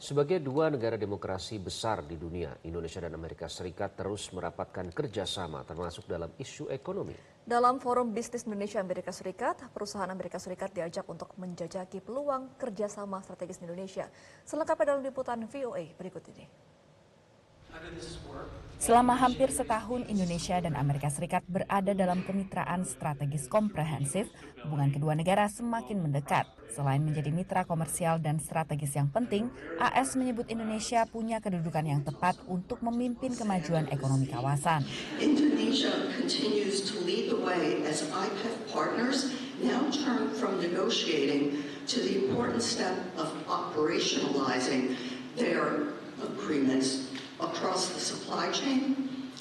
Sebagai dua negara demokrasi besar di dunia, Indonesia dan Amerika Serikat terus merapatkan kerjasama termasuk dalam isu ekonomi. Dalam Forum Bisnis Indonesia Amerika Serikat, perusahaan Amerika Serikat diajak untuk menjajaki peluang kerjasama strategis di Indonesia. Selengkapnya dalam liputan VOA berikut ini. Selama hampir setahun, Indonesia dan Amerika Serikat berada dalam kemitraan strategis komprehensif. Hubungan kedua negara semakin mendekat. Selain menjadi mitra komersial dan strategis yang penting, AS menyebut Indonesia punya kedudukan yang tepat untuk memimpin kemajuan ekonomi kawasan. Indonesia continues to lead the way as IPEF partners now turn from negotiating to the important step of operationalizing their agreements across the supply chain,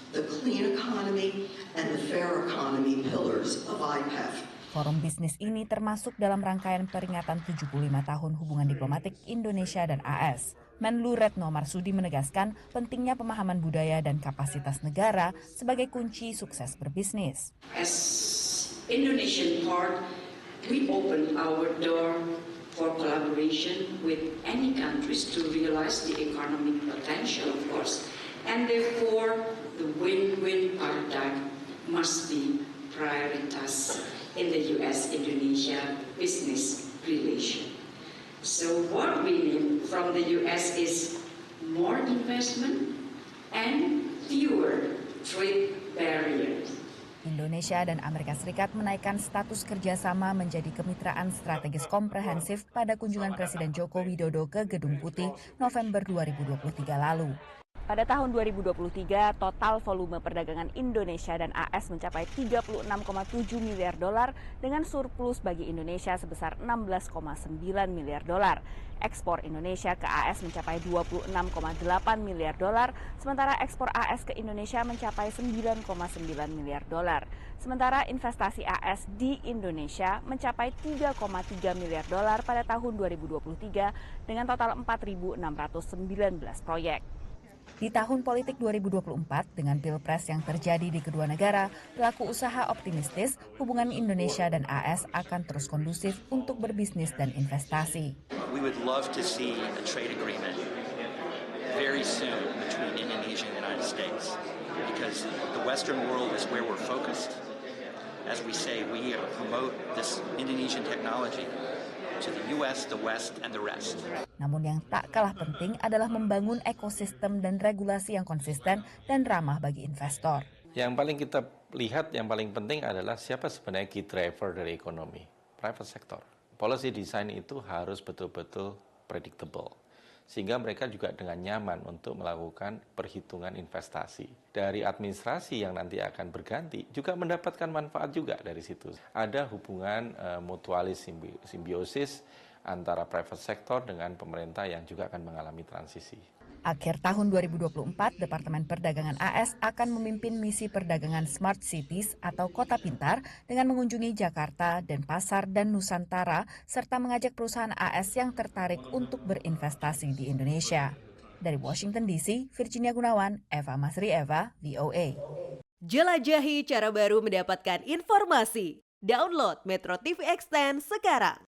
the clean economy, and the fair economy pillars of IPEF. Forum bisnis ini termasuk dalam rangkaian peringatan 75 tahun hubungan diplomatik Indonesia dan AS. Menlu Retno Marsudi menegaskan pentingnya pemahaman budaya dan kapasitas negara sebagai kunci sukses berbisnis. As Indonesian part, we open our door for collaboration with any countries to realize the economic potential, of course, and therefore the win-win paradigm must be prioritas in the U.S.-Indonesia business relation. So what we need from the U.S. is more investment and fewer trade barriers. Indonesia dan Amerika Serikat menaikkan status kerjasama menjadi kemitraan strategis komprehensif pada kunjungan Presiden Joko Widodo ke Gedung Putih November 2023 lalu. Pada tahun 2023, total volume perdagangan Indonesia dan AS mencapai 36,7 miliar dolar dengan surplus bagi Indonesia sebesar 16,9 miliar dolar. Ekspor Indonesia ke AS mencapai 26,8 miliar dolar, sementara ekspor AS ke Indonesia mencapai 9,9 miliar dolar. Sementara investasi AS di Indonesia mencapai 3,3 miliar dolar pada tahun 2023 dengan total 4.619 proyek. Di tahun politik 2024, dengan pilpres yang terjadi di kedua negara, pelaku usaha optimistis hubungan Indonesia dan AS akan terus kondusif untuk berbisnis dan investasi. We would love to see a trade agreement very soon between Indonesia and the United States because the Western world is where we're focused. As we say, we promote this Indonesian technology to the US, the West, and the rest. Namun yang tak kalah penting adalah membangun ekosistem dan regulasi yang konsisten dan ramah bagi investor. Yang paling kita lihat, yang paling penting adalah siapa sebenarnya key driver dari ekonomi, private sector. Policy design itu harus betul-betul predictable, sehingga mereka juga dengan nyaman untuk melakukan perhitungan investasi. Dari administrasi yang nanti akan berganti juga mendapatkan manfaat juga dari situ. Ada hubungan mutualis simbiosis antara private sector dengan pemerintah yang juga akan mengalami transisi. Akhir tahun 2024, Departemen Perdagangan AS akan memimpin misi perdagangan Smart Cities atau Kota Pintar dengan mengunjungi Jakarta, Denpasar, dan Nusantara, serta mengajak perusahaan AS yang tertarik untuk berinvestasi di Indonesia. Dari Washington DC, Virginia Gunawan, Eva Masri Eva, VOA. Jelajahi cara baru mendapatkan informasi. Download Metro TV Extend sekarang.